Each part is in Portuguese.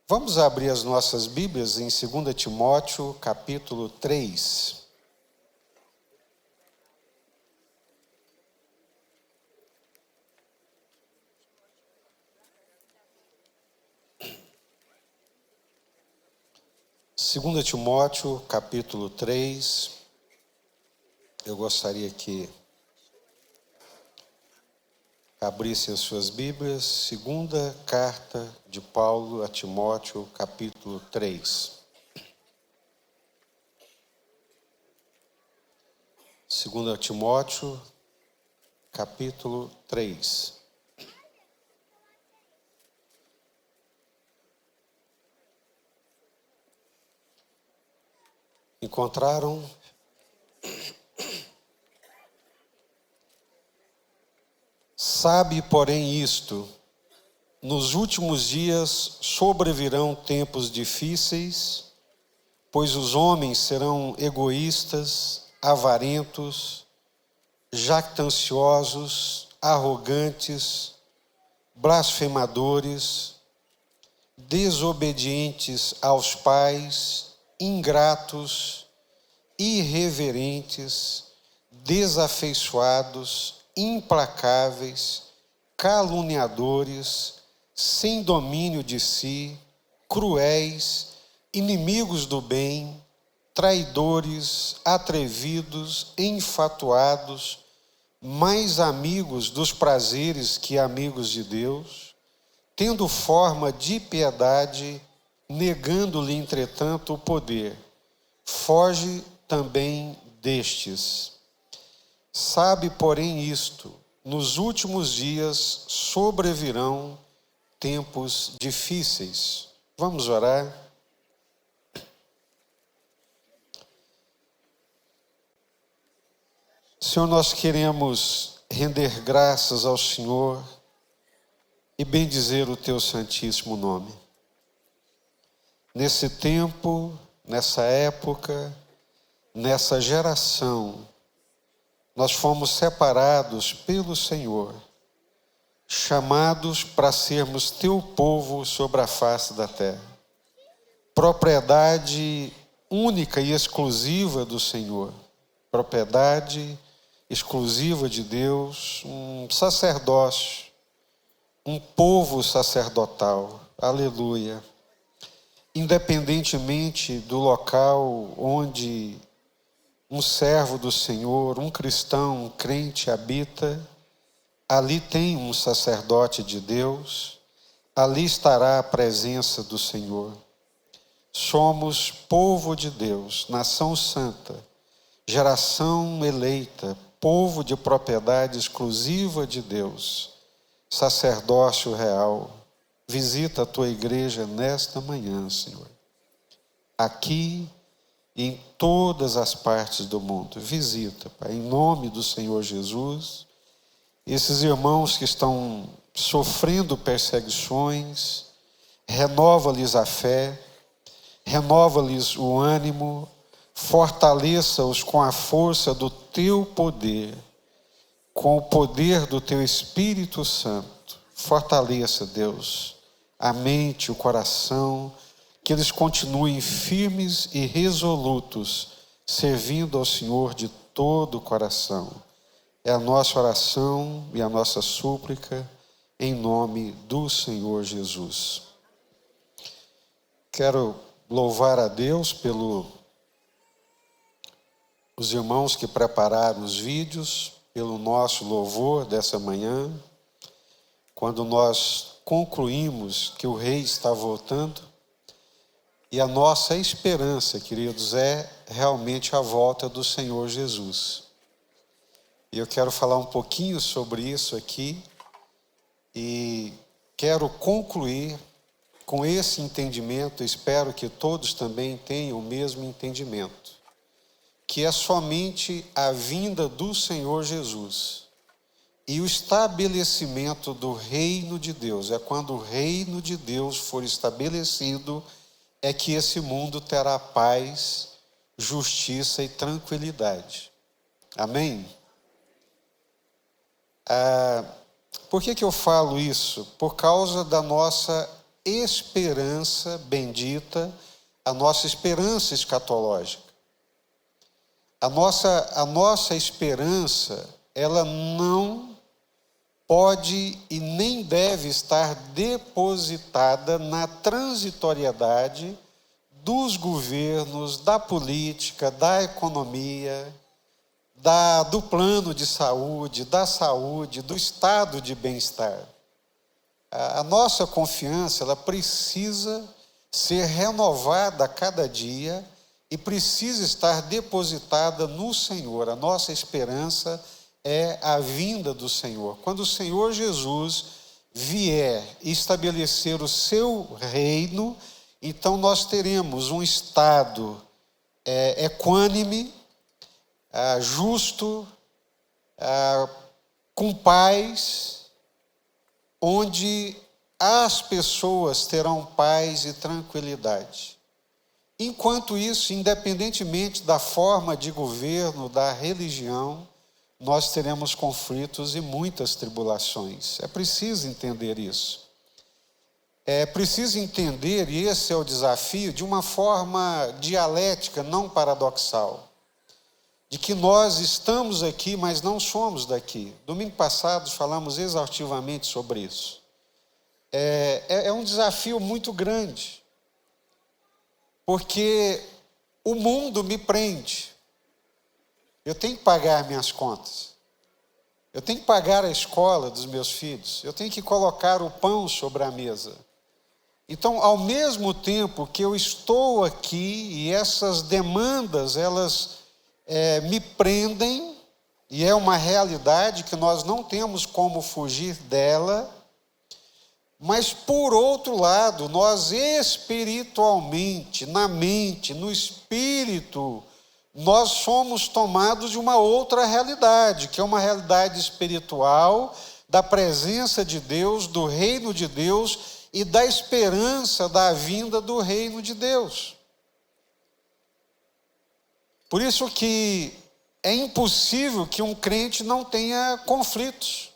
Vamos abrir as nossas Bíblias em 2 Timóteo, capítulo 3. Segunda Timóteo, capítulo 3. Eu gostaria que abrissem as suas Bíblias. Segunda carta de Paulo a Timóteo, capítulo 3. Segunda Timóteo, capítulo 3. Encontraram? Sabe, porém, isto: nos últimos dias sobrevirão tempos difíceis, pois os homens serão egoístas, avarentos, jactanciosos, arrogantes, blasfemadores, desobedientes aos pais, ingratos, irreverentes, desafeiçoados, implacáveis, caluniadores, sem domínio de si, cruéis, inimigos do bem, traidores, atrevidos, enfatuados, mais amigos dos prazeres que amigos de Deus, tendo forma de piedade, negando-lhe, entretanto, o poder. Foge também destes. Sabe, porém, isto: nos últimos dias sobrevirão tempos difíceis. Vamos orar? Senhor, nós queremos render graças ao Senhor e bendizer o teu santíssimo nome. Nesse tempo, nessa época, nessa geração, nós fomos separados pelo Senhor, chamados para sermos teu povo sobre a face da terra. Propriedade única e exclusiva do Senhor, propriedade exclusiva de Deus, um sacerdócio, um povo sacerdotal. Aleluia. Independentemente do local onde um servo do Senhor, um cristão, um crente habita, ali tem um sacerdote de Deus, ali estará a presença do Senhor. Somos povo de Deus, nação santa, geração eleita, povo de propriedade exclusiva de Deus, sacerdócio real. Visita a tua igreja nesta manhã, Senhor. Aqui e em todas as partes do mundo. Visita, Pai, em nome do Senhor Jesus, esses irmãos que estão sofrendo perseguições, renova-lhes a fé, renova-lhes o ânimo, fortaleça-os com a força do teu poder, com o poder do teu Espírito Santo. Fortaleça, Deus, a mente, o coração, que eles continuem firmes e resolutos, servindo ao Senhor de todo o coração. É a nossa oração e a nossa súplica, em nome do Senhor Jesus. Quero louvar a Deus pelos irmãos que prepararam os vídeos, pelo nosso louvor dessa manhã, quando nós concluímos que o Rei está voltando. E a nossa esperança, queridos, é realmente a volta do Senhor Jesus. E eu quero falar um pouquinho sobre isso aqui e quero concluir com esse entendimento. Espero que todos também tenham o mesmo entendimento, que é somente a vinda do Senhor Jesus e o estabelecimento do reino de Deus. É quando o reino de Deus for estabelecido é que esse mundo terá paz, justiça e tranquilidade. Amém? Por que eu falo isso? Por causa da nossa esperança bendita, a nossa esperança escatológica. A nossa esperança, ela não pode e nem deve estar depositada na transitoriedade dos governos, da política, da economia, do plano de saúde, da saúde, do estado de bem-estar. A nossa confiança, ela precisa ser renovada a cada dia e precisa estar depositada no Senhor. A nossa esperança é a vinda do Senhor. Quando o Senhor Jesus vier estabelecer o seu reino, então nós teremos um estado equânime, justo, com paz, onde as pessoas terão paz e tranquilidade. Enquanto isso, independentemente da forma de governo, da religião, nós teremos conflitos e muitas tribulações. É preciso entender isso. É preciso entender, e esse é o desafio, de uma forma dialética, não paradoxal, de que nós estamos aqui, mas não somos daqui. Domingo passado falamos exaustivamente sobre isso. É um desafio muito grande, porque o mundo me prende. Eu tenho que pagar minhas contas. Eu tenho que pagar a escola dos meus filhos. Eu tenho que colocar o pão sobre a mesa. Então, ao mesmo tempo que eu estou aqui e essas demandas, elas me prendem, e é uma realidade que nós não temos como fugir dela, mas, por outro lado, nós espiritualmente, na mente, no espírito, nós somos tomados de uma outra realidade, que é uma realidade espiritual, da presença de Deus, do reino de Deus e da esperança da vinda do reino de Deus. Por isso que é impossível que um crente não tenha conflitos.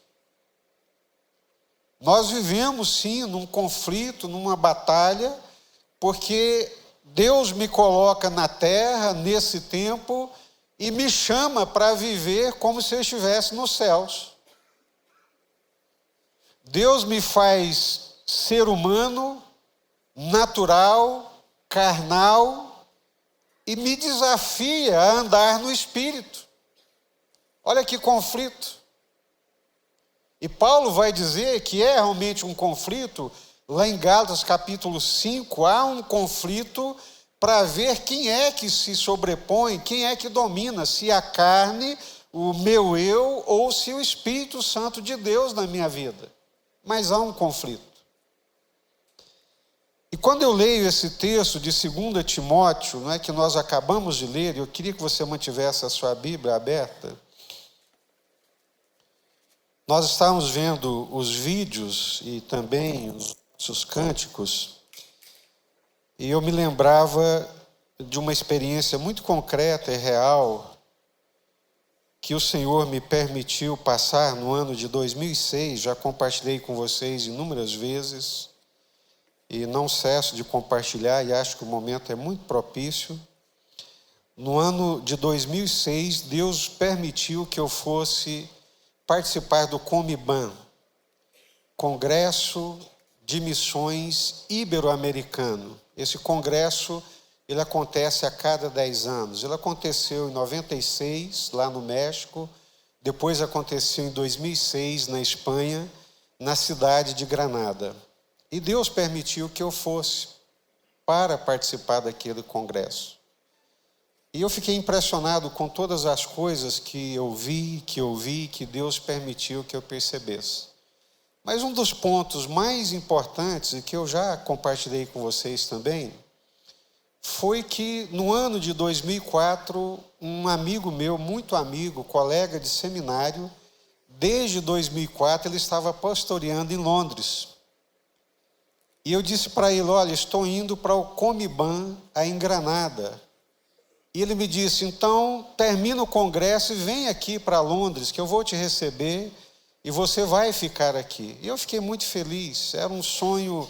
Nós vivemos, sim, num conflito, numa batalha, porque Deus me coloca na terra, nesse tempo, e me chama para viver como se eu estivesse nos céus. Deus me faz ser humano, natural, carnal, e me desafia a andar no Espírito. Olha que conflito. E Paulo vai dizer que é realmente um conflito. Lá em Gálatas capítulo 5, há um conflito para ver quem é que se sobrepõe, quem é que domina, se a carne, o meu eu, ou se o Espírito Santo de Deus na minha vida. Mas há um conflito. E quando eu leio esse texto de 2 Timóteo, não é, que nós acabamos de ler, eu queria que você mantivesse a sua Bíblia aberta. Nós estávamos vendo os vídeos e também os cânticos, e eu me lembrava de uma experiência muito concreta e real que o Senhor me permitiu passar no ano de 2006, já compartilhei com vocês inúmeras vezes, e não cesso de compartilhar, e acho que o momento é muito propício. No ano de 2006, Deus permitiu que eu fosse participar do Comiban, Congresso de Missões Ibero-Americano. Esse congresso, ele acontece a cada 10 anos. Ele aconteceu em 96, lá no México, depois aconteceu em 2006, na Espanha, na cidade de Granada. E Deus permitiu que eu fosse para participar daquele congresso. E eu fiquei impressionado com todas as coisas que eu vi, que Deus permitiu que eu percebesse. Mas um dos pontos mais importantes, e que eu já compartilhei com vocês também, foi que no ano de 2004, um amigo meu, muito amigo, colega de seminário, desde 2004 ele estava pastoreando em Londres. E eu disse para ele, olha, estou indo para o Comiban, aí em Granada. E ele me disse, então termina o congresso e vem aqui para Londres, que eu vou te receber e você vai ficar aqui. E eu fiquei muito feliz, era um sonho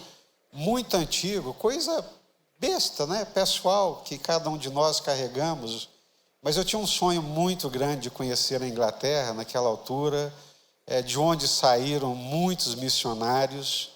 muito antigo, coisa besta, né? Pessoal, que cada um de nós carregamos. Mas eu tinha um sonho muito grande de conhecer a Inglaterra naquela altura, de onde saíram muitos missionários,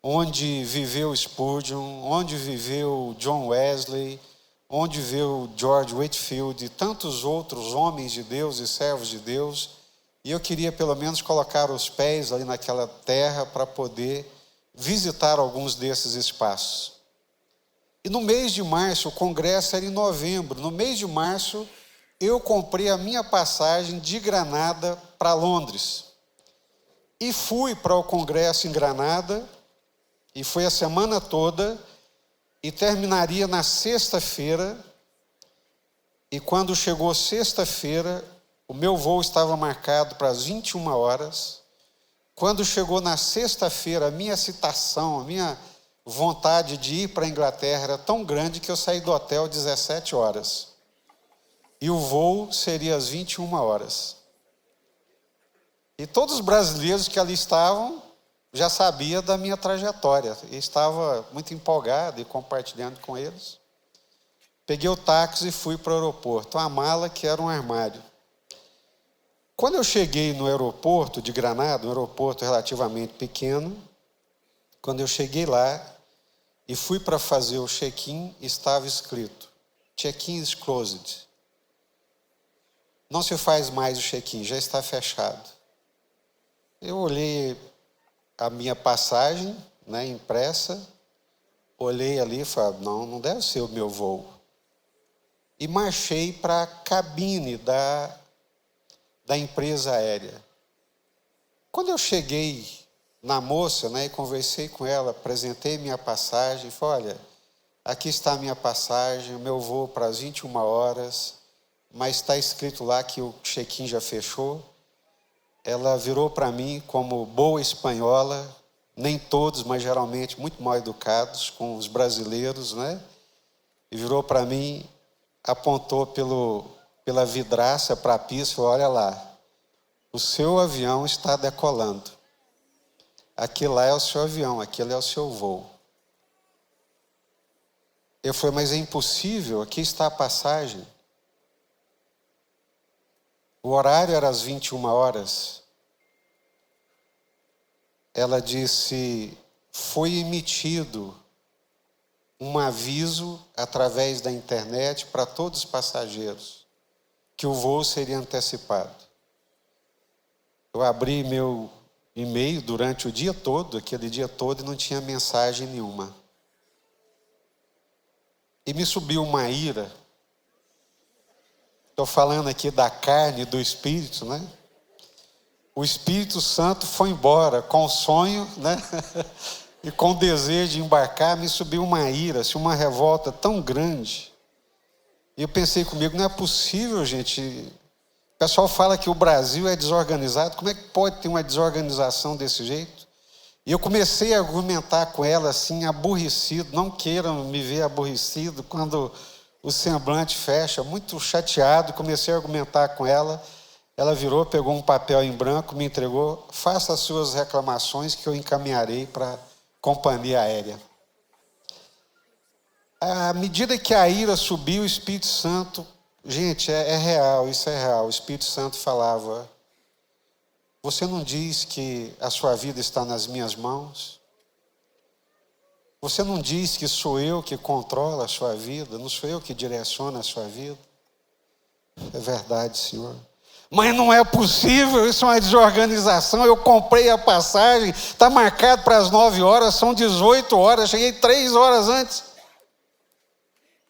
onde viveu Spurgeon, onde viveu John Wesley, onde viveu George Whitefield e tantos outros homens de Deus e servos de Deus. E eu queria pelo menos colocar os pés ali naquela terra para poder visitar alguns desses espaços. E no mês de março, o congresso era em novembro, no mês de março eu comprei a minha passagem de Granada para Londres. E fui para o congresso em Granada, e foi a semana toda, e terminaria na sexta-feira. E quando chegou sexta-feira, o meu voo estava marcado para as 21 horas. Quando chegou na sexta-feira, a minha excitação, a minha vontade de ir para a Inglaterra era tão grande que eu saí do hotel às 17 horas. E o voo seria às 21 horas. E todos os brasileiros que ali estavam já sabiam da minha trajetória. E estava muito empolgado e compartilhando com eles. Peguei o táxi e fui para o aeroporto. Uma mala que era um armário. Quando eu cheguei no aeroporto de Granada, um aeroporto relativamente pequeno, quando eu cheguei lá e fui para fazer o check-in, estava escrito: check-in is closed. Não se faz mais o check-in, já está fechado. Eu olhei a minha passagem, né, impressa, olhei ali e falei: não deve ser o meu voo. E marchei para a cabine da empresa aérea. Quando eu cheguei na moça, né, e conversei com ela, apresentei minha passagem, falei: olha, aqui está a minha passagem, o meu voo para as 21 horas, mas está escrito lá que o check-in já fechou. Ela virou para mim como boa espanhola, nem todos, mas geralmente muito mal educados com os brasileiros, né? E virou para mim, apontou pela vidraça para a pista e falou: olha lá, o seu avião está decolando. Aquele lá é o seu avião, aquele é o seu voo. Eu falei: mas é impossível, aqui está a passagem. O horário era às 21 horas. Ela disse: foi emitido um aviso através da internet para todos os passageiros que o voo seria antecipado. Eu abri meu e-mail durante o dia todo, aquele dia todo, e não tinha mensagem nenhuma. E me subiu uma ira. Estou falando aqui da carne e do Espírito, né? O Espírito Santo foi embora com o sonho, né? E com o desejo de embarcar, me subiu uma ira, assim, uma revolta tão grande. E eu pensei comigo: não é possível, gente. O pessoal fala que o Brasil é desorganizado. Como é que pode ter uma desorganização desse jeito? E eu comecei a argumentar com ela assim, aborrecido. Não queiram me ver aborrecido quando o semblante fecha, muito chateado. Comecei a argumentar com ela. Ela virou, pegou um papel em branco, me entregou: faça as suas reclamações que eu encaminharei para a companhia aérea. À medida que a ira subiu, o Espírito Santo, gente, é real, isso é real. O Espírito Santo falava: você não diz que a sua vida está nas minhas mãos? Você não diz que sou eu que controlo a sua vida? Não sou eu que direciono a sua vida? É verdade, Senhor. Mas não é possível, isso é uma desorganização. Eu comprei a passagem, está marcado para as 9 horas, são 18 horas, cheguei 3 horas antes.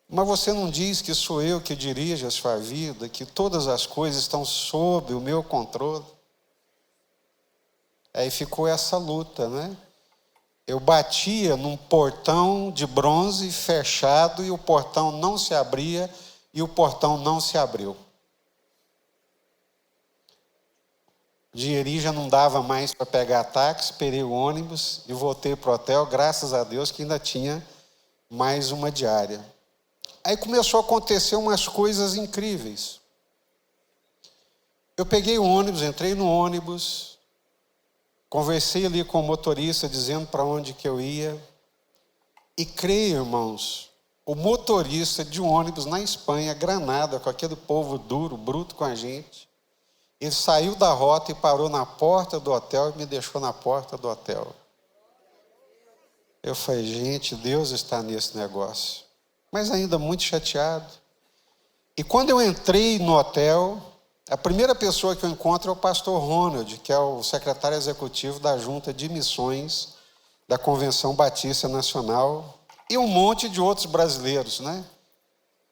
Mas você não diz que sou eu que dirijo a sua vida, que todas as coisas estão sob o meu controle? Aí ficou essa luta, né? Eu batia num portão de bronze fechado e o portão não se abria e o portão não se abriu. O dinheirinho já não dava mais para pegar táxi, esperei o ônibus e voltei para o hotel, graças a Deus que ainda tinha mais uma diária. Aí começou a acontecer umas coisas incríveis. Eu peguei o ônibus, entrei no ônibus, conversei ali com o motorista dizendo para onde que eu ia. E creio, irmãos, o motorista de um ônibus na Espanha, Granada, com aquele povo duro, bruto com a gente, ele saiu da rota e parou na porta do hotel e me deixou na porta do hotel. Eu falei, gente, Deus está nesse negócio. Mas ainda muito chateado. E quando eu entrei no hotel, a primeira pessoa que eu encontro é o pastor Ronald, que é o secretário executivo da Junta de Missões da Convenção Batista Nacional, e um monte de outros brasileiros, né?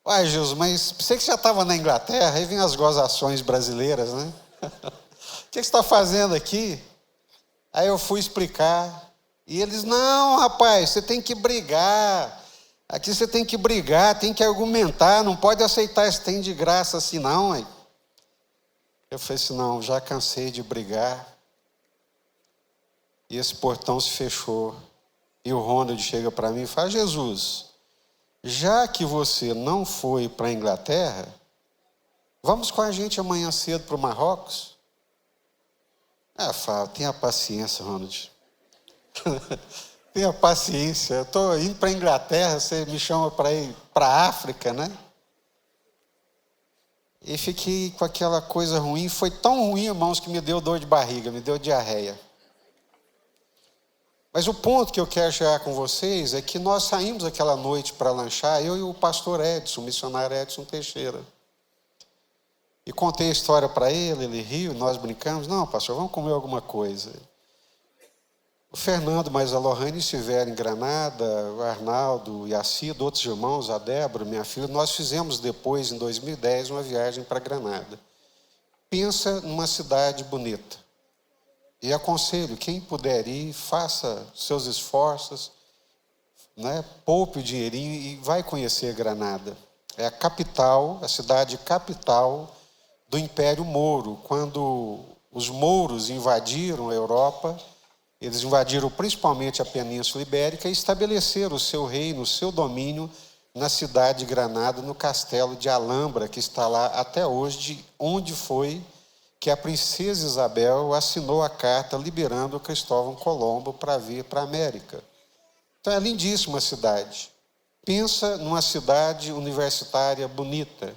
Uai, Jesus, mas você que já estava na Inglaterra, aí vem as gozações brasileiras, né? O que você está fazendo aqui? Aí eu fui explicar, e eles, não, rapaz, você tem que brigar, aqui você tem que brigar, tem que argumentar, não pode aceitar esse tem de graça assim não. Aí eu falei assim, não, já cansei de brigar. E esse portão se fechou. E o Ronald chega para mim e fala, Jesus, já que você não foi para a Inglaterra, vamos com a gente amanhã cedo para o Marrocos? Ah, fala, tenha paciência, Ronald. Tenha paciência. Eu estou indo para a Inglaterra, você me chama para ir para a África, né? E fiquei com aquela coisa ruim. Foi tão ruim, irmãos, que me deu dor de barriga, me deu diarreia. Mas o ponto que eu quero chegar com vocês é que nós saímos aquela noite para lanchar, eu e o pastor Edson, o missionário Edson Teixeira. E contei a história para ele riu, nós brincamos. Não, pastor, vamos comer alguma coisa. O Fernando mais a Lohane estiveram em Granada, o Arnaldo e a Cida, outros irmãos, a Débora, minha filha. Nós fizemos depois, em 2010, uma viagem para Granada. Pensa numa cidade bonita. E aconselho, quem puder ir, faça seus esforços, né? Poupe o dinheirinho e vai conhecer Granada. É a capital, a cidade capital do Império Mouro. Quando os mouros invadiram a Europa, eles invadiram principalmente a Península Ibérica e estabeleceram o seu reino, o seu domínio na cidade de Granada, no castelo de Alhambra, que está lá até hoje, onde foi que a princesa Isabel assinou a carta liberando Cristóvão Colombo para vir para a América. Então é lindíssima a cidade. Pensa numa cidade universitária bonita,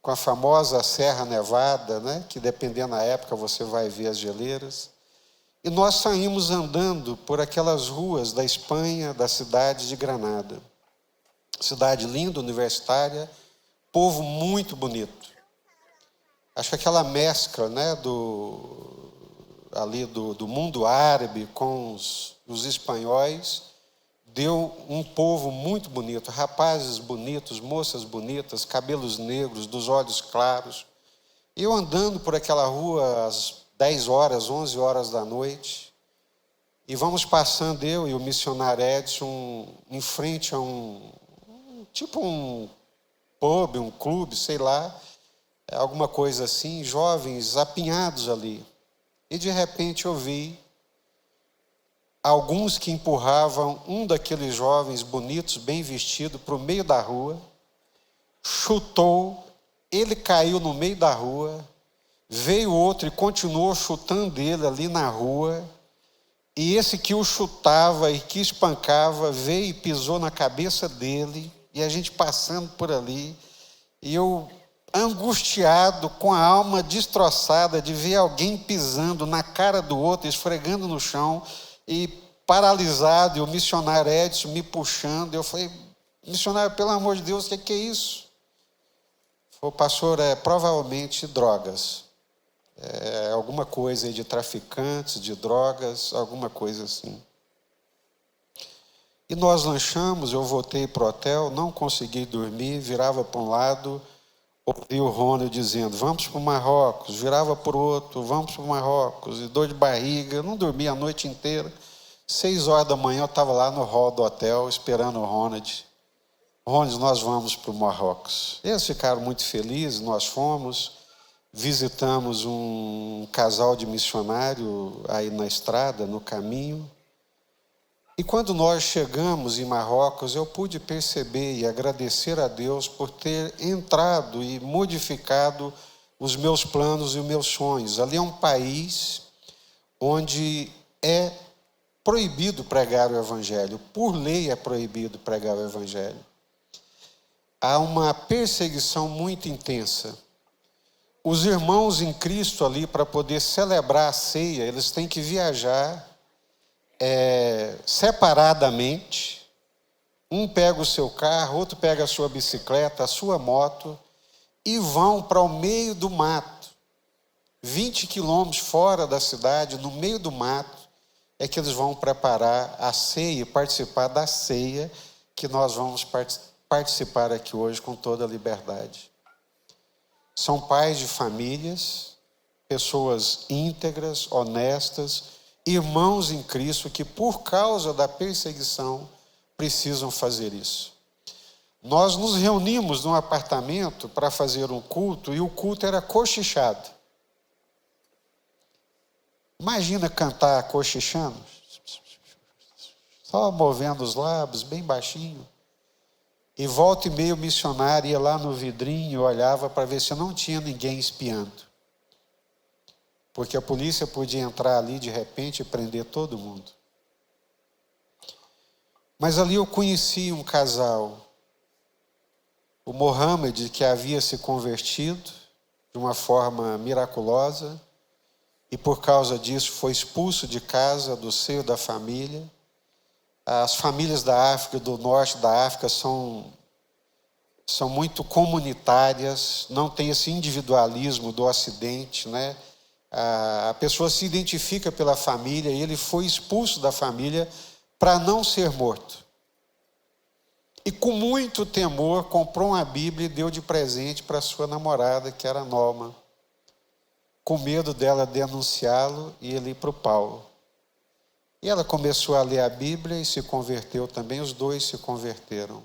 com a famosa Serra Nevada, né? Que dependendo da época você vai ver as geleiras. E nós saímos andando por aquelas ruas da Espanha, da cidade de Granada. Cidade linda, universitária, povo muito bonito. Acho que aquela mescla, né, do mundo árabe com os espanhóis deu um povo muito bonito, rapazes bonitos, moças bonitas, cabelos negros, dos olhos claros. E eu andando por aquela rua às 10 horas, 11 horas da noite, e vamos passando, eu e o missionário Edson, em frente a um pub, um clube, sei lá, alguma coisa assim, jovens apinhados ali. E de repente eu vi alguns que empurravam um daqueles jovens bonitos, bem vestido, para o meio da rua, chutou, ele caiu no meio da rua, veio outro e continuou chutando ele ali na rua, e esse que o chutava e que espancava veio e pisou na cabeça dele, e a gente passando por ali, e eu angustiado, com a alma destroçada de ver alguém pisando na cara do outro, esfregando no chão, e paralisado, e o missionário Edson me puxando. Eu falei, missionário, pelo amor de Deus, o que é isso? O pastor, provavelmente drogas. Alguma coisa aí de traficantes, de drogas, alguma coisa assim. E nós lanchamos, eu voltei para o hotel, não consegui dormir, virava para um lado, ouvi o Ronald dizendo, vamos para o Marrocos, virava para o outro, vamos para o Marrocos, e dor de barriga, eu não dormi a noite inteira. 6 horas da manhã eu estava lá no hall do hotel, esperando o Ronald. Ronald, nós vamos para o Marrocos. Eles ficaram muito felizes, nós fomos, visitamos um casal de missionário aí na estrada, no caminho. E quando nós chegamos em Marrocos, eu pude perceber e agradecer a Deus por ter entrado e modificado os meus planos e os meus sonhos. Ali é um país onde é proibido pregar o Evangelho. Por lei é proibido pregar o Evangelho. Há uma perseguição muito intensa. Os irmãos em Cristo ali, para poder celebrar a ceia, eles têm que viajar separadamente. Um pega o seu carro, outro pega a sua bicicleta, a sua moto, e vão para o meio do mato. 20 quilômetros fora da cidade, no meio do mato, é que eles vão preparar a ceia e participar da ceia que nós vamos participar aqui hoje com toda a liberdade. São pais de famílias, pessoas íntegras, honestas, irmãos em Cristo que, por causa da perseguição, precisam fazer isso. Nós nos reunimos num apartamento para fazer um culto e o culto era cochichado. Imagina cantar cochichando, só movendo os lábios, bem baixinho. E volta e meia o missionário ia lá no vidrinho e olhava para ver se não tinha ninguém espiando. Porque a polícia podia entrar ali de repente e prender todo mundo. Mas ali eu conheci um casal, o Mohammed, que havia se convertido de uma forma miraculosa, e por causa disso foi expulso de casa, do seio da família. As famílias da África, do norte da África, são muito comunitárias, não tem esse individualismo do Ocidente, né? A pessoa se identifica pela família e ele foi expulso da família para não ser morto. E com muito temor comprou uma Bíblia e deu de presente para sua namorada, que era Norma, com medo dela denunciá-lo e ele ir para o Paulo. E ela começou a ler a Bíblia e se converteu também, os dois se converteram.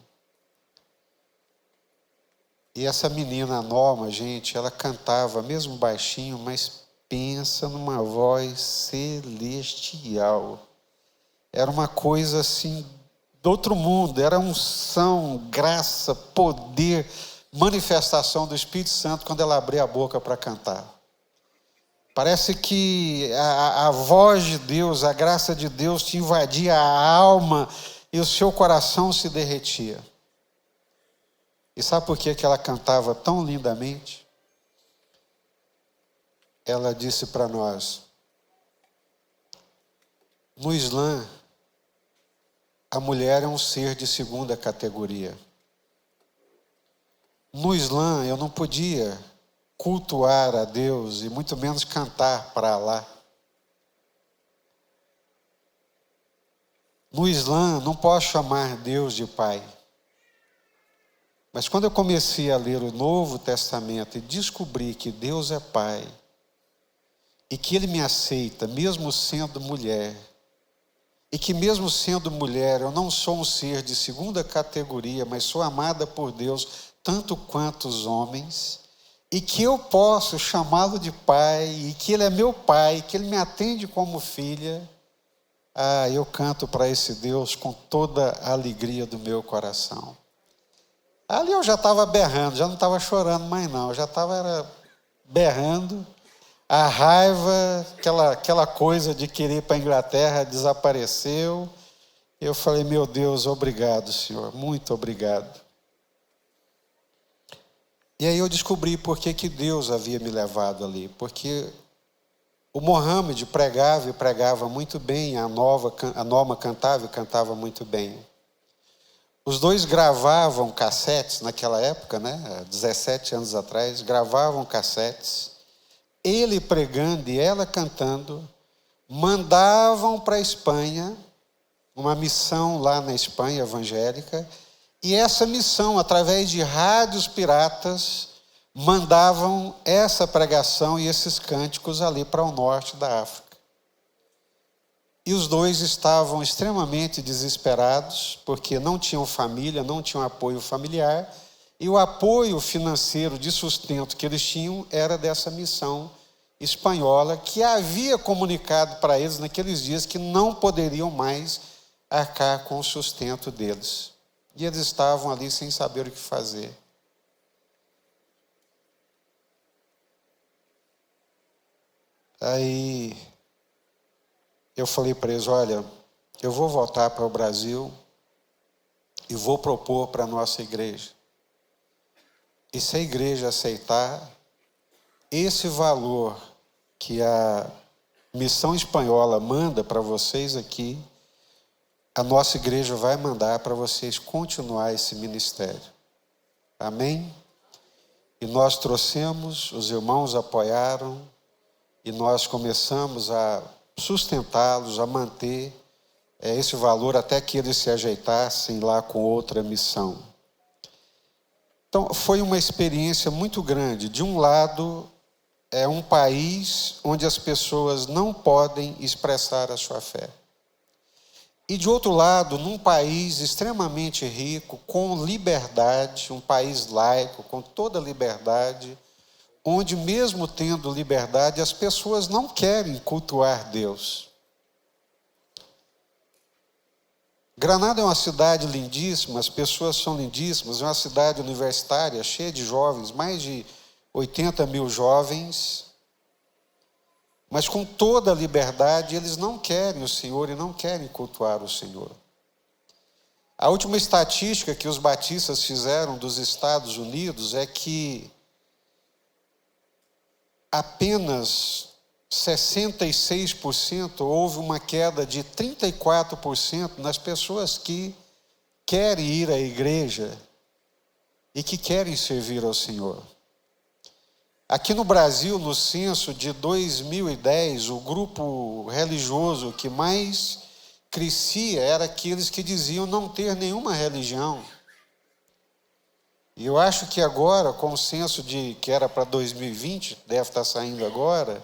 E essa menina Norma, gente, ela cantava, mesmo baixinho, mas pensa numa voz celestial. Era uma coisa assim, do outro mundo, era unção, graça, poder, manifestação do Espírito Santo quando ela abria a boca para cantar. Parece que a voz de Deus, a graça de Deus te invadia a alma e o seu coração se derretia. E sabe por que ela cantava tão lindamente? Ela disse para nós, no Islã, a mulher é um ser de segunda categoria. No Islã, eu não podia cultuar a Deus e muito menos cantar para Alá. No Islã, não posso chamar Deus de Pai. Mas quando eu comecei a ler o Novo Testamento e descobri que Deus é Pai, e que Ele me aceita, mesmo sendo mulher, e que mesmo sendo mulher, eu não sou um ser de segunda categoria, mas sou amada por Deus, tanto quanto os homens, e que eu posso chamá-lo de pai, e que ele é meu pai, que ele me atende como filha, eu canto para esse Deus com toda a alegria do meu coração. Ali eu já estava berrando, já não estava chorando mais não, eu já estava berrando, a raiva, aquela coisa de querer ir para a Inglaterra desapareceu. Eu falei, meu Deus, obrigado, Senhor, muito obrigado. E aí eu descobri por que Deus havia me levado ali. Porque o Mohammed pregava e pregava muito bem, a Norma cantava e cantava muito bem. Os dois gravavam cassetes naquela época, né? 17 anos atrás, gravavam cassetes. Ele pregando e ela cantando, mandavam para a Espanha, uma missão lá na Espanha evangélica, e essa missão, através de rádios piratas, mandavam essa pregação e esses cânticos ali para o norte da África. E os dois estavam extremamente desesperados, porque não tinham família, não tinham apoio familiar, e o apoio financeiro de sustento que eles tinham era dessa missão espanhola, que havia comunicado para eles naqueles dias que não poderiam mais arcar com o sustento deles. E eles estavam ali sem saber o que fazer. Aí eu falei para eles, olha, eu vou voltar para o Brasil e vou propor para a nossa igreja. E se a igreja aceitar, esse valor que a missão espanhola manda para vocês aqui, a nossa igreja vai mandar para vocês continuar esse ministério. Amém? E nós trouxemos, os irmãos apoiaram, e nós começamos a sustentá-los, a manter esse valor até que eles se ajeitassem lá com outra missão. Então, foi uma experiência muito grande. De um lado, é um país onde as pessoas não podem expressar a sua fé. E de outro lado, num país extremamente rico, com liberdade, um país laico, com toda liberdade, onde mesmo tendo liberdade, as pessoas não querem cultuar Deus. Granada é uma cidade lindíssima, as pessoas são lindíssimas, é uma cidade universitária, cheia de jovens, mais de 80 mil jovens, mas com toda a liberdade, eles não querem o Senhor e não querem cultuar o Senhor. A última estatística que os batistas fizeram dos Estados Unidos é que apenas 66% houve uma queda de 34% nas pessoas que querem ir à igreja e que querem servir ao Senhor. Aqui no Brasil, no censo de 2010, o grupo religioso que mais crescia era aqueles que diziam não ter nenhuma religião. E eu acho que agora, com o censo que era para 2020, deve estar saindo agora,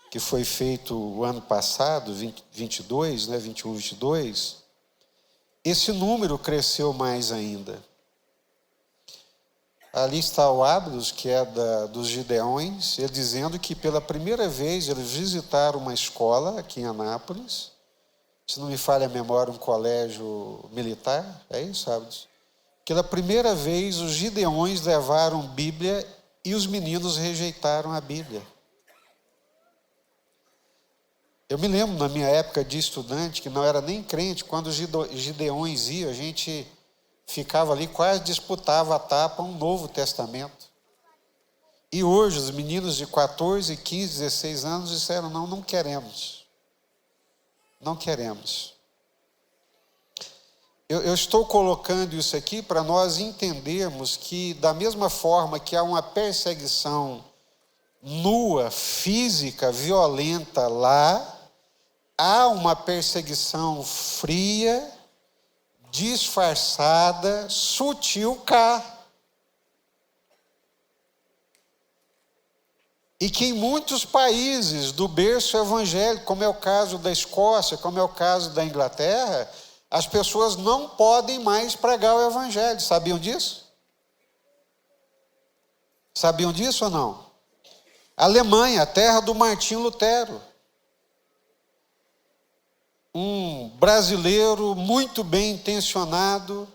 que foi feito o ano passado, 22, 21, 22, esse número cresceu mais ainda. Ali está o Ábilos, que é dos Gideões, ele dizendo que pela primeira vez eles visitaram uma escola aqui em Anápolis, se não me falha a memória, um colégio militar, é isso, Ábilos? Pela primeira vez os Gideões levaram Bíblia e os meninos rejeitaram a Bíblia. Eu me lembro, na minha época de estudante, que não era nem crente, quando os Gideões iam, a gente ficava ali, quase disputava a tapa um Novo Testamento. E hoje, os meninos de 14, 15, 16 anos disseram, não queremos. Não queremos. Eu estou colocando isso aqui para nós entendermos que, da mesma forma que há uma perseguição nua, física, violenta lá, há uma perseguição fria, disfarçada, sutil cá. E que em muitos países do berço evangélico, como é o caso da Escócia, como é o caso da Inglaterra, as pessoas não podem mais pregar o evangelho. Sabiam disso? Sabiam disso ou não? Alemanha, a terra do Martinho Lutero. Um brasileiro muito bem intencionado,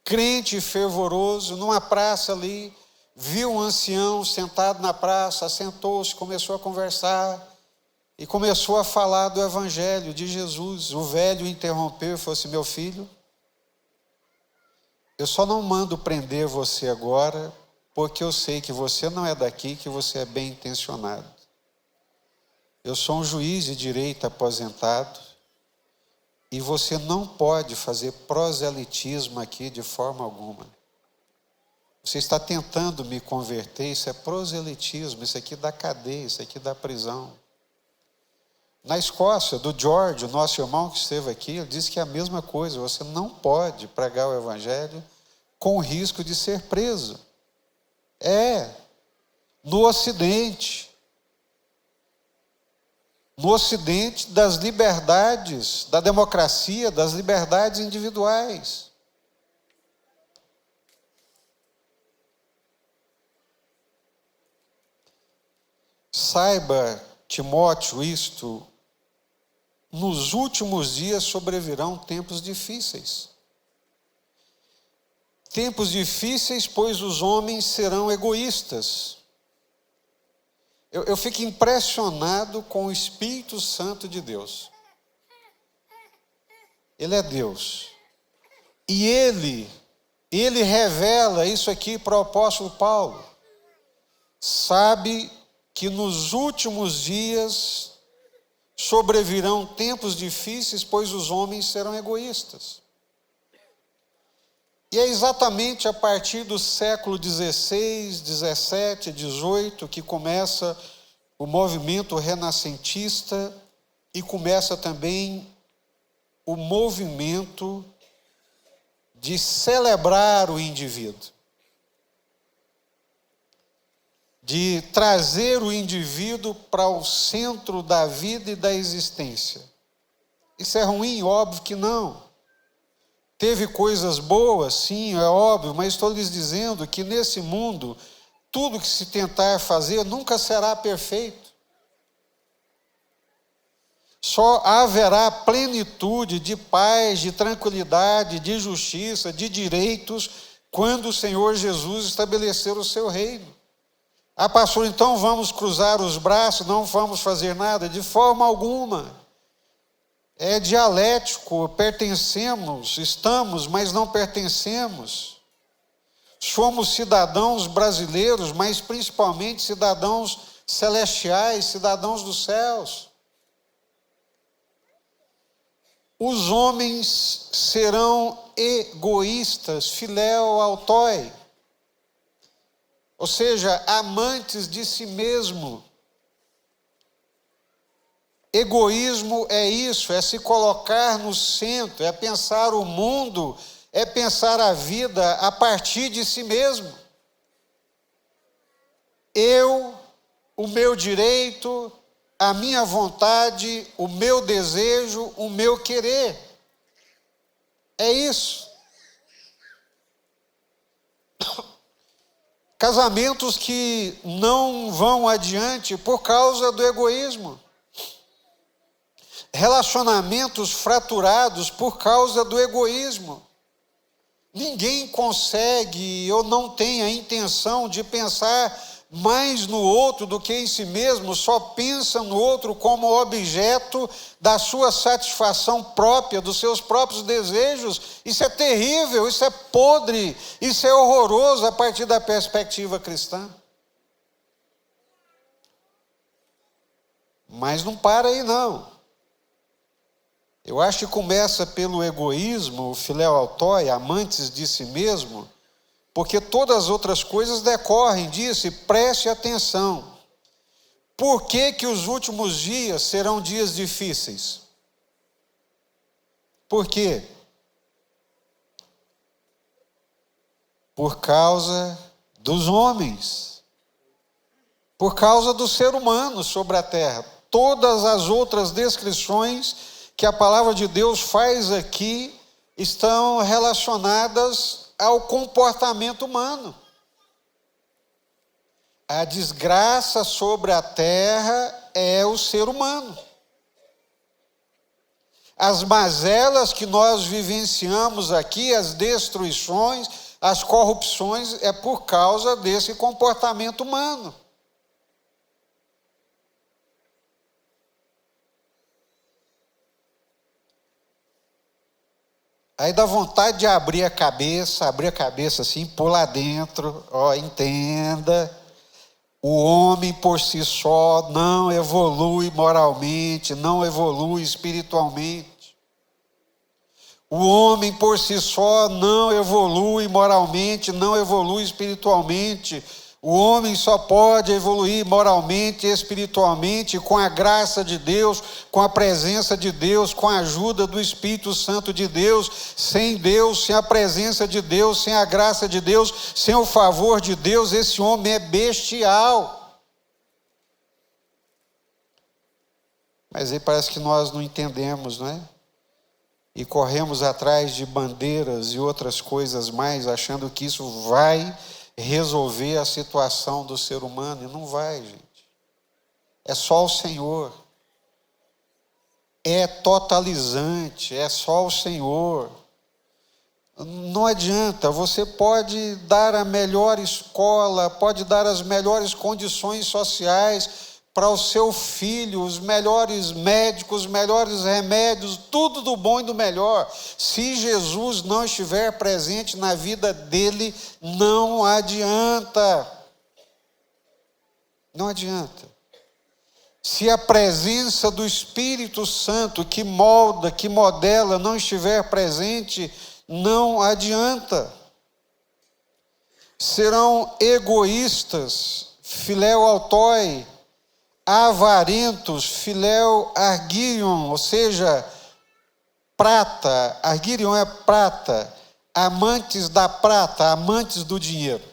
crente e fervoroso, numa praça ali, viu um ancião sentado na praça, sentou-se, começou a conversar e começou a falar do evangelho de Jesus. O velho interrompeu e falou assim, meu filho, eu só não mando prender você agora, porque eu sei que você não é daqui, que você é bem intencionado. Eu sou um juiz de direito aposentado, e você não pode fazer proselitismo aqui de forma alguma. Você está tentando me converter, isso é proselitismo, isso aqui dá cadeia, isso aqui dá prisão. Na Escócia, do George, o nosso irmão que esteve aqui, ele disse que é a mesma coisa, você não pode pregar o evangelho com o risco de ser preso. No Ocidente das liberdades, da democracia, das liberdades individuais. Saiba, Timóteo, isto, nos últimos dias sobrevirão tempos difíceis. Tempos difíceis, pois os homens serão egoístas. Eu fico impressionado com o Espírito Santo de Deus. Ele é Deus. E ele revela isso aqui para o apóstolo Paulo. Sabe que nos últimos dias sobrevirão tempos difíceis, pois os homens serão egoístas. E é exatamente a partir do século XVI, XVII, XVIII que começa o movimento renascentista e começa também o movimento de celebrar o indivíduo, de trazer o indivíduo para o centro da vida e da existência. Isso é ruim? Óbvio que não. Teve coisas boas, sim, é óbvio, mas estou lhes dizendo que nesse mundo, tudo que se tentar fazer nunca será perfeito. Só haverá plenitude de paz, de tranquilidade, de justiça, de direitos, quando o Senhor Jesus estabelecer o seu reino. Ah, pastor, então vamos cruzar os braços, não vamos fazer nada? De forma alguma. É dialético, pertencemos, estamos, mas não pertencemos. Somos cidadãos brasileiros, mas principalmente cidadãos celestiais, cidadãos dos céus. Os homens serão egoístas, filéu autói, ou seja, amantes de si mesmo. Egoísmo é isso, é se colocar no centro, é pensar o mundo, é pensar a vida a partir de si mesmo. Eu, o meu direito, a minha vontade, o meu desejo, o meu querer. É isso. Casamentos que não vão adiante por causa do egoísmo. Relacionamentos fraturados por causa do egoísmo. Ninguém consegue ou não tem a intenção de pensar mais no outro do que em si mesmo, só pensa no outro como objeto da sua satisfação própria, dos seus próprios desejos. Isso é terrível, isso é podre, isso é horroroso a partir da perspectiva cristã. Mas não para aí não. Eu acho que começa pelo egoísmo, o filéu autói, amantes de si mesmo, porque todas as outras coisas decorrem disso, e preste atenção. Por que os últimos dias serão dias difíceis? Por quê? Por causa dos homens, por causa do ser humano sobre a terra. Todas as outras descrições que a palavra de Deus faz aqui estão relacionadas ao comportamento humano. A desgraça sobre a terra é o ser humano. As mazelas que nós vivenciamos aqui, as destruições, as corrupções, é por causa desse comportamento humano. Aí dá vontade de abrir a cabeça assim, pôr lá dentro, entenda, o homem por si só não evolui moralmente, não evolui espiritualmente. O homem por si só não evolui moralmente, não evolui espiritualmente. O homem só pode evoluir moralmente e espiritualmente com a graça de Deus, com a presença de Deus, com a ajuda do Espírito Santo de Deus. Sem Deus, sem a presença de Deus, sem a graça de Deus, sem o favor de Deus, esse homem é bestial. Mas aí parece que nós não entendemos, não é? E corremos atrás de bandeiras e outras coisas mais, achando que isso vai resolver a situação do ser humano, e não vai, gente. É só o Senhor. É totalizante, é só o Senhor. Não adianta, você pode dar a melhor escola, pode dar as melhores condições sociais, para o seu filho os melhores médicos, os melhores remédios, tudo do bom e do melhor. Se Jesus não estiver presente na vida dele, não adianta. Não adianta. Se a presença do Espírito Santo que molda, que modela, não estiver presente, não adianta. Serão egoístas, filéu autoi, avarentos, filéu argirion, ou seja, prata, argirion é prata, amantes da prata, amantes do dinheiro.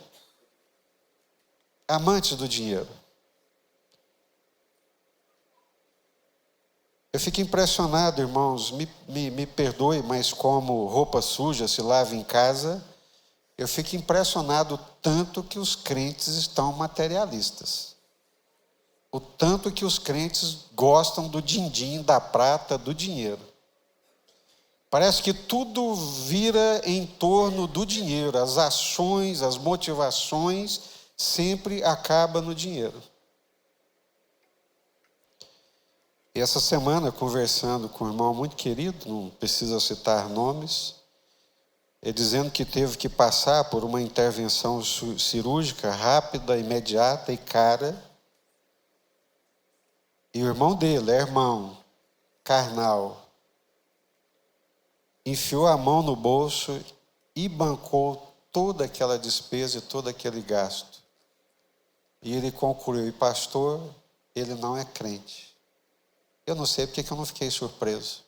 Amantes do dinheiro. Eu fico impressionado, irmãos, me perdoe, mas como roupa suja se lava em casa, eu fico impressionado tanto que os crentes estão materialistas. O tanto que os crentes gostam do din-din, da prata, do dinheiro. Parece que tudo vira em torno do dinheiro. As ações, as motivações sempre acabam no dinheiro. E essa semana, conversando com um irmão muito querido, não precisa citar nomes, ele dizendo que teve que passar por uma intervenção cirúrgica rápida, imediata e cara. E o irmão dele, irmão, carnal, enfiou a mão no bolso e bancou toda aquela despesa e todo aquele gasto. E ele concluiu, e pastor, ele não é crente. Eu não sei porque que eu não fiquei surpreso.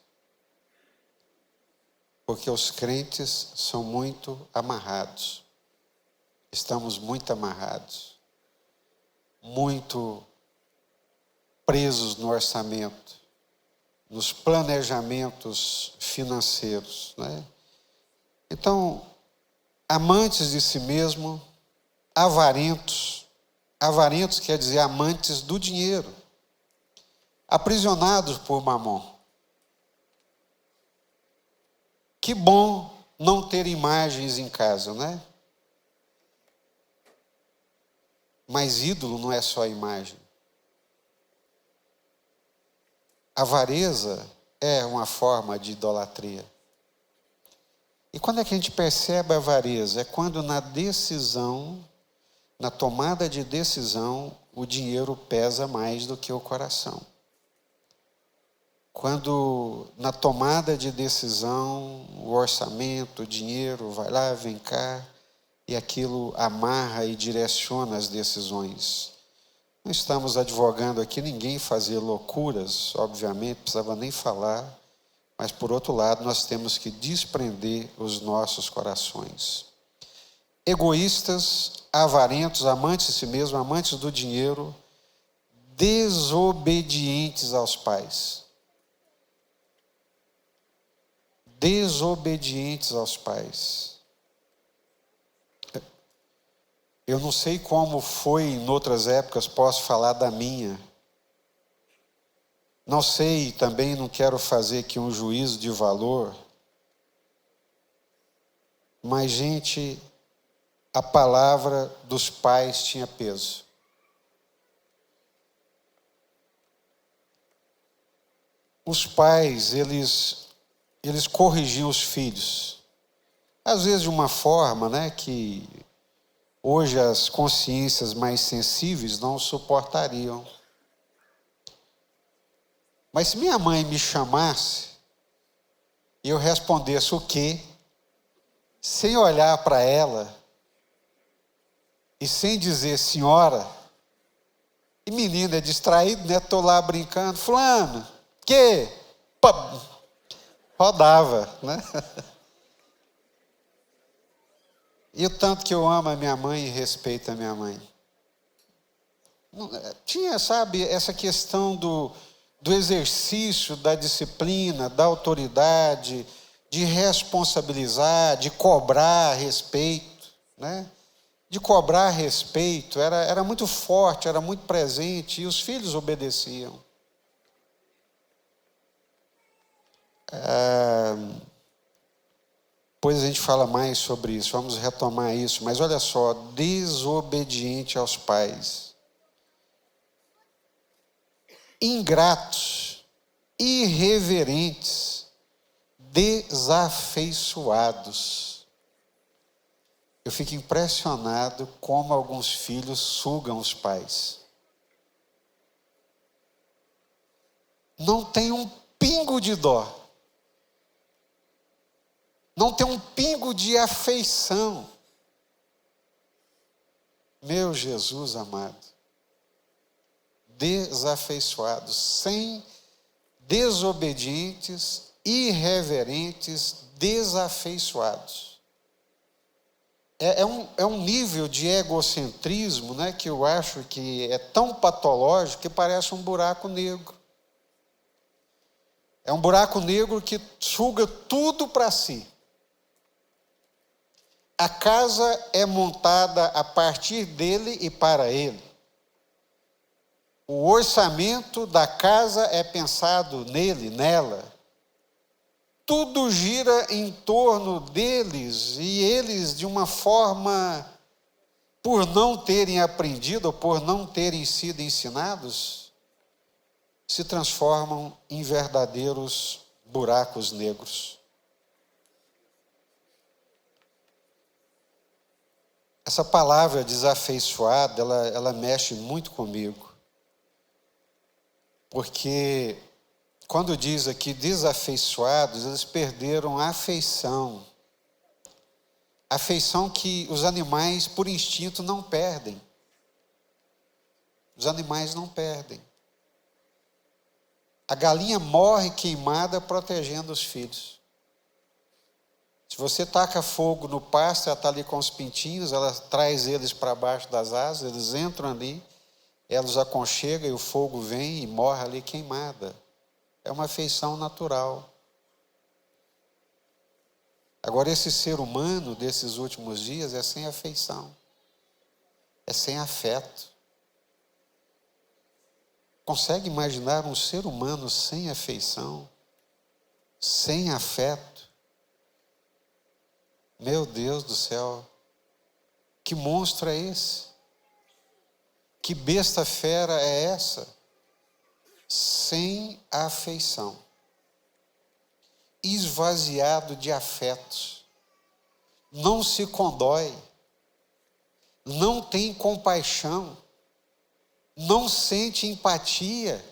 Porque os crentes são muito amarrados. Estamos muito amarrados. Muito presos no orçamento, nos planejamentos financeiros, né? Então, amantes de si mesmo, avarentos. Avarentos quer dizer amantes do dinheiro. Aprisionados por mamon. Que bom não ter imagens em casa, né? Mas ídolo não é só imagem. Avareza é uma forma de idolatria. E quando é que a gente percebe a avareza? É quando na decisão, na tomada de decisão, o dinheiro pesa mais do que o coração. Quando na tomada de decisão, o orçamento, o dinheiro, vai lá, vem cá, e aquilo amarra e direciona as decisões. Não estamos advogando aqui ninguém fazer loucuras, obviamente, não precisava nem falar, mas por outro lado nós temos que desprender os nossos corações. Egoístas, avarentos, amantes de si mesmo, amantes do dinheiro, desobedientes aos pais. Desobedientes aos pais. Eu não sei como foi em outras épocas, posso falar da minha. Não sei, também não quero fazer aqui um juízo de valor. Mas, gente, a palavra dos pais tinha peso. Os pais, eles corrigiam os filhos. Às vezes de uma forma, né, que hoje as consciências mais sensíveis não suportariam. Mas se minha mãe me chamasse e eu respondesse o quê? Sem olhar para ela e sem dizer senhora, e menina é distraído, né? Estou lá brincando, fulano, que? Pá, rodava, né? E o tanto que eu amo a minha mãe e respeito a minha mãe. Tinha, sabe, essa questão do exercício, da disciplina, da autoridade, de responsabilizar, de cobrar respeito, né? De cobrar respeito, era muito forte, era muito presente, e os filhos obedeciam. Depois a gente fala mais sobre isso, vamos retomar isso, mas olha só, desobediente aos pais. ingratos, irreverentes, desafeiçoados. Eu fico impressionado como alguns filhos sugam os pais. Não tem um pingo de dó. Não tem um pingo de afeição. Meu Jesus amado. Desafeiçoados, desobedientes, irreverentes, desafeiçoados. É um nível de egocentrismo, né, que eu acho que é tão patológico que parece um buraco negro. É um buraco negro que suga tudo para si. A casa é montada a partir dele e para ele. O orçamento da casa é pensado nele, nela. Tudo gira em torno deles e eles, de uma forma, por não terem aprendido ou por não terem sido ensinados, se transformam em verdadeiros buracos negros. Essa palavra desafeiçoada, ela mexe muito comigo. Porque quando diz aqui desafeiçoados, eles perderam a afeição. A afeição que os animais, por instinto, não perdem. Os animais não perdem. A galinha morre queimada protegendo os filhos. Se você taca fogo no pasto, ela está ali com os pintinhos, ela traz eles para baixo das asas, eles entram ali, ela os aconchega e o fogo vem e morre ali queimada. É uma afeição natural. Agora, esse ser humano desses últimos dias é sem afeição, é sem afeto. Consegue imaginar um ser humano sem afeição, sem afeto? Meu Deus do céu, que monstro é esse? Que besta fera é essa? Sem afeição, esvaziado de afetos, não se condói, não tem compaixão, não sente empatia,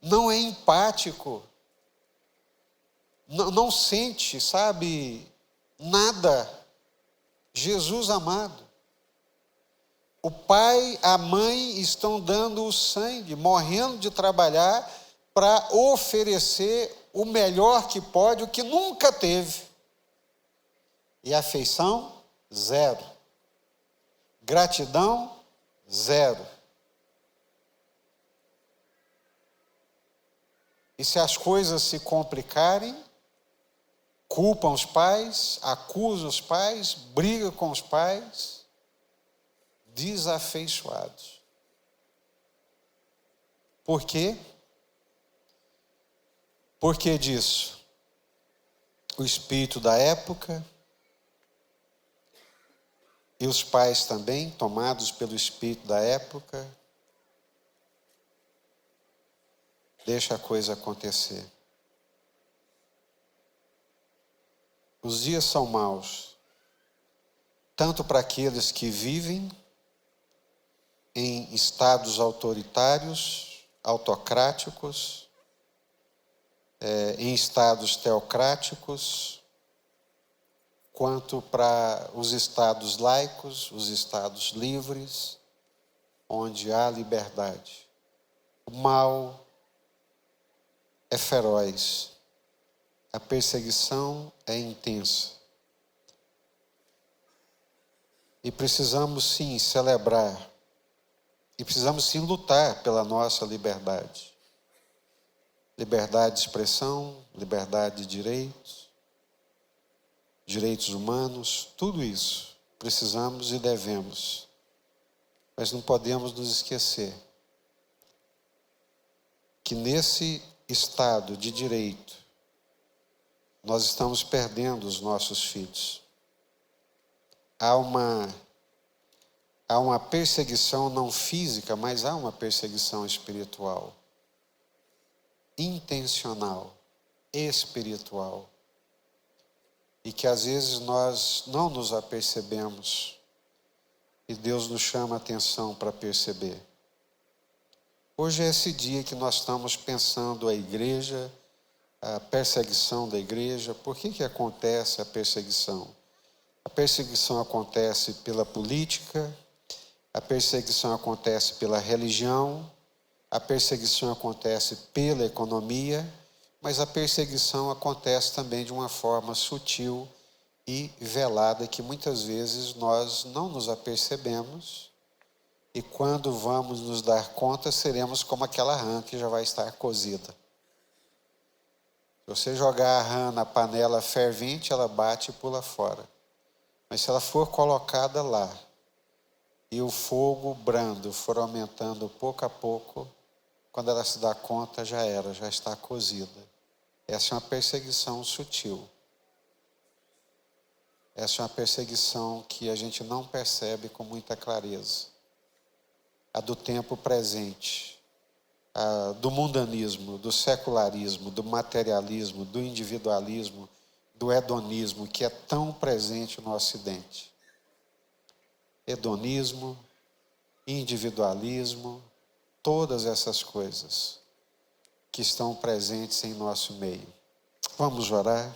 não é empático, não sente, sabe, nada. Jesus amado, o pai, a mãe estão dando o sangue, morrendo de trabalhar para oferecer o melhor que pode, o que nunca teve. E afeição, zero. Gratidão, zero. E se as coisas se complicarem, culpam os pais, acusam os pais, brigam com os pais, desafeiçoados. Por quê? Por que disso? O espírito da época e os pais também, tomados pelo espírito da época, deixa a coisa acontecer. Os dias são maus, tanto para aqueles que vivem em estados autoritários, autocráticos, em estados teocráticos, quanto para os estados laicos, os estados livres, onde há liberdade. O mal é feroz, a perseguição é intensa. E precisamos sim celebrar, e precisamos sim lutar pela nossa liberdade. Liberdade de expressão, liberdade de direitos, direitos humanos, tudo isso precisamos e devemos. Mas não podemos nos esquecer que nesse estado de direito, nós estamos perdendo os nossos filhos. Há uma perseguição não física, mas há uma perseguição espiritual. intencional, espiritual, e que às vezes nós não nos apercebemos, e Deus nos chama a atenção para perceber. Hoje é esse dia que nós estamos pensando a igreja, a perseguição da igreja. Por que acontece a perseguição? A perseguição acontece pela política, a perseguição acontece pela religião, a perseguição acontece pela economia, mas a perseguição acontece também de uma forma sutil e velada, que muitas vezes nós não nos apercebemos, e quando vamos nos dar conta, seremos como aquela rã que já vai estar cozida. Se você jogar a rã na panela fervente, ela bate e pula fora. Mas se ela for colocada lá, e o fogo brando for aumentando pouco a pouco, quando ela se dá conta, já era, já está cozida. Essa é uma perseguição sutil. Essa é uma perseguição que a gente não percebe com muita clareza. A do tempo presente, a do mundanismo, do secularismo, do materialismo, do individualismo, do hedonismo, que é tão presente no Ocidente. Hedonismo, individualismo, todas essas coisas que estão presentes em nosso meio. Vamos orar?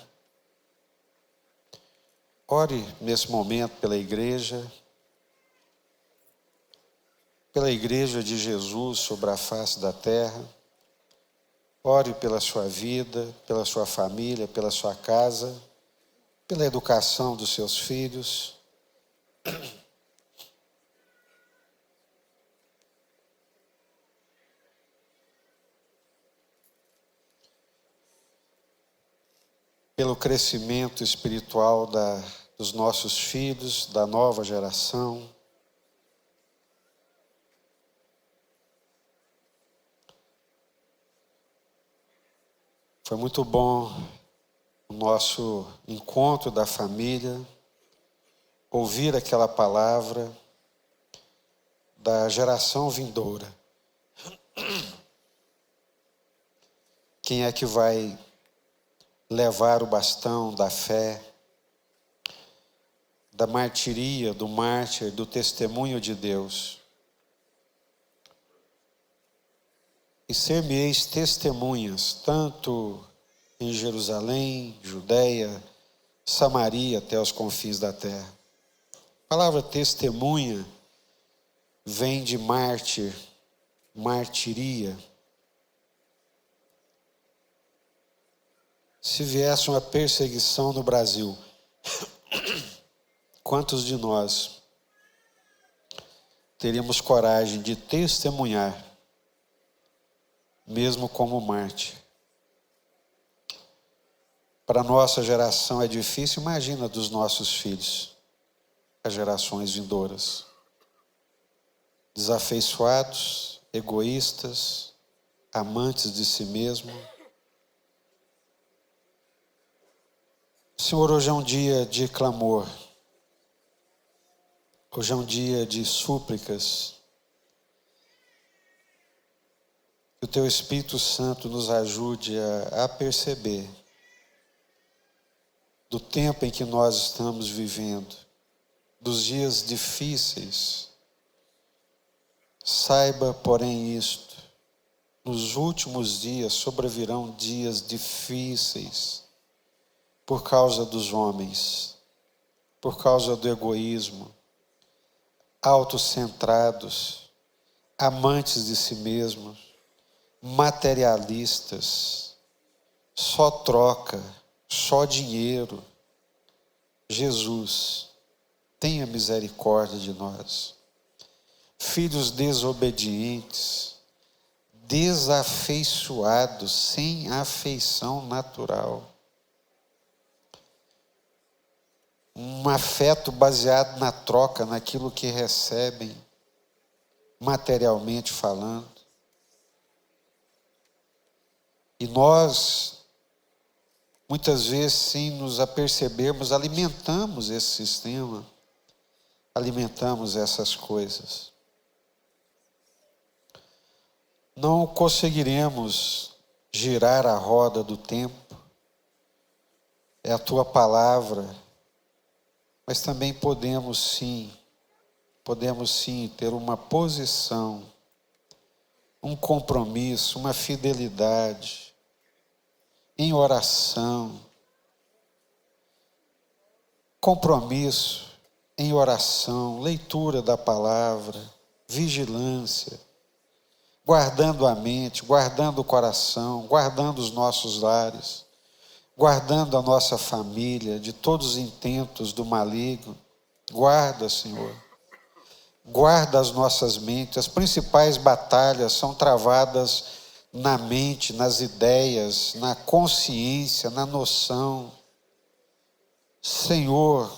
Ore nesse momento pela igreja de Jesus sobre a face da terra. Ore pela sua vida, pela sua família, pela sua casa, pela educação dos seus filhos. Pelo crescimento espiritual dos nossos filhos, da nova geração. Foi muito bom o nosso encontro da família, ouvir aquela palavra da geração vindoura. Quem é que vai levar o bastão da fé, da martiria, do mártir, do testemunho de Deus? E ser-me-eis testemunhas, tanto em Jerusalém, Judeia, Samaria, até os confins da terra. A palavra testemunha vem de mártir, martiria. Se viesse uma perseguição no Brasil, quantos de nós teríamos coragem de testemunhar, mesmo como mártir? Para a nossa geração é difícil, imagina dos nossos filhos, as gerações vindouras. Desafeiçoados, egoístas, amantes de si mesmo. Senhor, hoje é um dia de clamor. Hoje é um dia de súplicas. Que o Teu Espírito Santo nos ajude a perceber do tempo em que nós estamos vivendo, dos dias difíceis. Saiba, porém, isto: nos últimos dias sobrevirão dias difíceis por causa dos homens, por causa do egoísmo, autocentrados, amantes de si mesmos, materialistas, só troca, só dinheiro. Jesus, tenha misericórdia de nós. Filhos desobedientes, desafeiçoados, sem afeição natural. Um afeto baseado na troca, naquilo que recebem, materialmente falando. E nós, muitas vezes, sem nos apercebermos, alimentamos esse sistema, alimentamos essas coisas. Não conseguiremos girar a roda do tempo, é a tua palavra, mas também podemos sim ter uma posição, um compromisso, uma fidelidade em oração, compromisso em oração, leitura da palavra, vigilância, guardando a mente, guardando o coração, guardando os nossos lares, guardando a nossa família de todos os intentos do maligno. Guarda, Senhor. Guarda as nossas mentes. As principais batalhas são travadas na mente, nas ideias, na consciência, na noção. Senhor,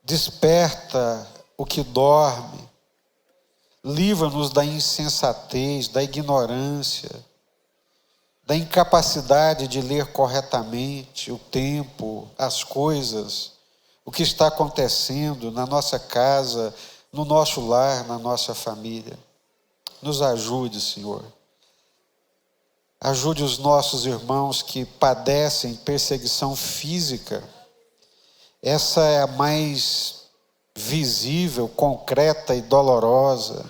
desperta o que dorme. Livra-nos da insensatez, da ignorância, da incapacidade de ler corretamente o tempo, as coisas, o que está acontecendo na nossa casa, no nosso lar, na nossa família. Nos ajude, Senhor. Ajude os nossos irmãos que padecem perseguição física. Essa é a mais visível, concreta e dolorosa.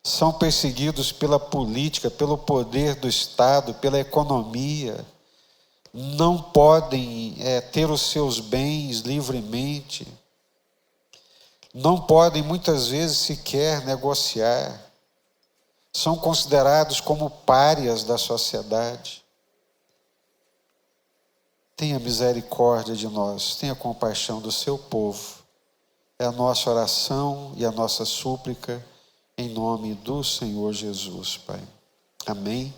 São perseguidos pela política, pelo poder do Estado, pela economia. Não podem ter os seus bens livremente. Não podem, muitas vezes, sequer negociar. São considerados como párias da sociedade. Tenha misericórdia de nós, tenha compaixão do seu povo. É a nossa oração e a nossa súplica em nome do Senhor Jesus, Pai. Amém.